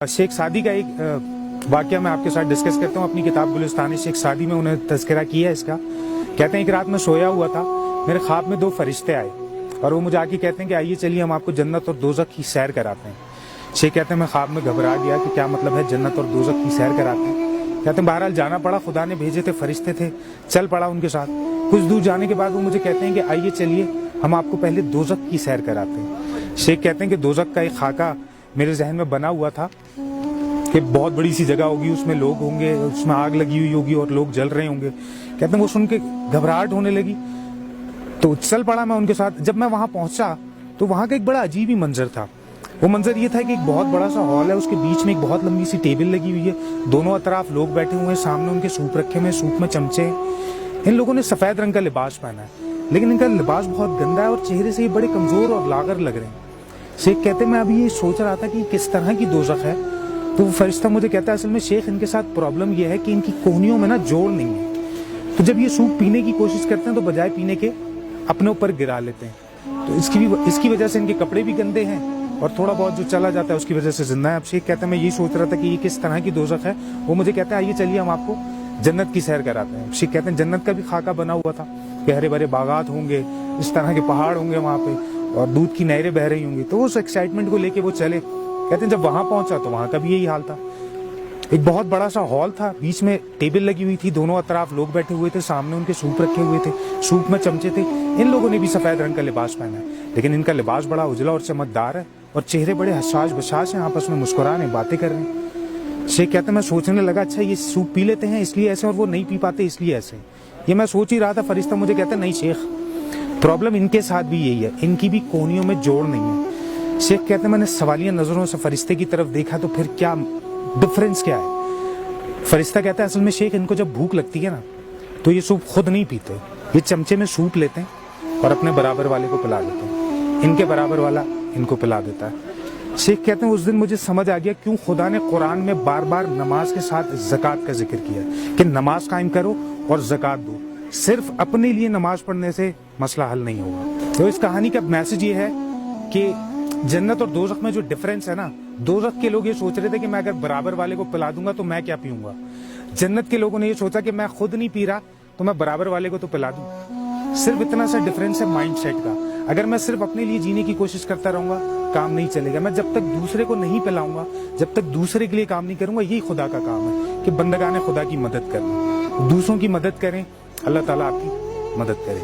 शेख सादी का एक वाकया मैं आपके साथ डिस्कस करता हूँ। अपनी किताब गुलिस्तान शेख सादी में उन्हें तज़किरा किया है इसका। कहते हैं एक रात में सोया हुआ था, मेरे ख्वाब में 2 फरिश्ते आए और वो मुझे आके कहते हैं कि आइए चलिए हम आपको जन्नत और दोज़ख की सैर कराते हैं। शेख कहते हैं मैं ख्वाब में घबरा गया कि क्या मतलब है जन्नत और दोज़ख की सैर कराते हैं। कहते हैं बहरहाल जाना पड़ा, खुदा ने भेजे थे, फरिश्ते थे, चल पड़ा उनके साथ। कुछ दूर जाने के बाद वो मुझे कहते हैं कि आइए चलिए हम आपको पहले दोज़ख की सैर कराते हैं। शेख कहते हैं कि दोज़ख का एक खाका मेरे जहन में बना हुआ था कि बहुत बड़ी सी जगह होगी, उसमें लोग होंगे, उसमें आग लगी हुई होगी और लोग जल रहे होंगे। कहते हैं वो सुन के घबराहट होने लगी तो चल पड़ा मैं उनके साथ। जब मैं वहां पहुंचा तो वहां का एक बड़ा अजीब ही मंजर था। वो मंजर ये था कि एक बहुत बड़ा सा हॉल है, उसके बीच में एक बहुत लंबी सी टेबल लगी हुई है, दोनों अतराफ लोग बैठे हुए हैं, सामने उनके सूप रखे हुए, सूप में चमचे। इन लोगों ने सफेद रंग का लिबास पहना है, लेकिन इनका लिबास बहुत गंदा है और चेहरे से ये बड़े कमजोर और लागर लग रहे हैं। शेख कहते मैं अभी ये सोच रहा था कि किस तरह की दोज़ख है, तो वो फरिश्ता मुझे कहता है असल में शेख इनके साथ प्रॉब्लम ये है कि इनकी कोहनियों में ना जोड़ नहीं है, तो जब ये सूप पीने की कोशिश करते हैं तो बजाय पीने के अपने ऊपर गिरा लेते हैं, तो इसकी वजह से इनके कपड़े भी गंदे हैं और थोड़ा बहुत जो चला जाता है उसकी वजह से जिंदा है। अब शेख कहता है मैं यही सोच रहा था कि ये किस तरह की दोज़ख है। वो मुझे कहता है आइए चलिए हम आपको जन्नत की सैर कराते हैं। शेख कहते हैं जन्नत का भी खाका बना हुआ था कि हरे भरे बागात होंगे, इस तरह के पहाड़ होंगे वहाँ पे और दूध की नहरें बह रही होंगी। तो उस एक्साइटमेंट को लेके वो चले। कहते हैं जब वहां पहुंचा तो वहां का भी यही हाल था। एक बहुत बड़ा सा हॉल था, बीच में टेबल लगी हुई थी, दोनों अतराफ लोग बैठे हुए थे, सामने उनके सूप रखे हुए थे, सूप में चमचे थे। इन लोगों ने भी सफेद रंग का लिबास पहना है, लेकिन इनका लिबास बड़ा उजला और चमकदार है और चेहरे बड़े हसास बसास हैं, आपस में मुस्कुरा रहे, बातें कर रहे हैं। शेख कहते हैं मैं सोचने लगा अच्छा ये सूप पी लेते हैं इसलिए ऐसे और वो नहीं पी पाते इसलिए ऐसे। ये मैं सोच ही रहा था। फरिश्ता मुझे कहता है नहीं शेख, प्रॉब्लम इनके साथ भी यही है, इनकी भी कोहनियों में जोड़ नहीं है। शेख कहते हैं मैंने सवालिया नजरों से फरिश्ते की तरफ देखा तो फिर क्या डिफरेंस क्या है। फरिश्ता कहता है असल में शेख इनको जब भूख लगती है ना तो ये सूप खुद नहीं पीते, ये चमचे में सूप लेते हैं और अपने बराबर वाले को पिला देते हैं, इनके बराबर वाला इनको पिला देता है। शेख कहते हैं उस दिन मुझे समझ आ गया क्यों खुदा ने कुरान में बार बार नमाज के साथ ज़कात का जिक्र किया कि नमाज कायम करो और ज़कात दो। सिर्फ अपने लिए नमाज पढ़ने से मसला हल नहीं होगा। तो इस कहानी का मैसेज ये है कि जन्नत और दोज़ख में जो डिफरेंस है ना, दोज़ख के लोग ये सोच रहे थे कि मैं अगर बराबर वाले को पिला दूंगा तो मैं क्या पीऊंगा। जन्नत के लोगों ने ये सोचा कि मैं खुद नहीं पी रहा तो मैं बराबर वाले को तो पिला दूं। सिर्फ इतना सा डिफरेंस है माइंड सेट का। अगर मैं सिर्फ अपने लिए जीने की कोशिश करता रहूंगा काम नहीं चलेगा। मैं जब तक दूसरे को नहीं पिलाऊंगा, जब तक दूसरे के लिए काम नहीं करूंगा, यही खुदा का काम है कि बंदगाने खुदा की मदद करना, दूसरों की मदद करें, अल्लाह ताला आपकी मदद करे।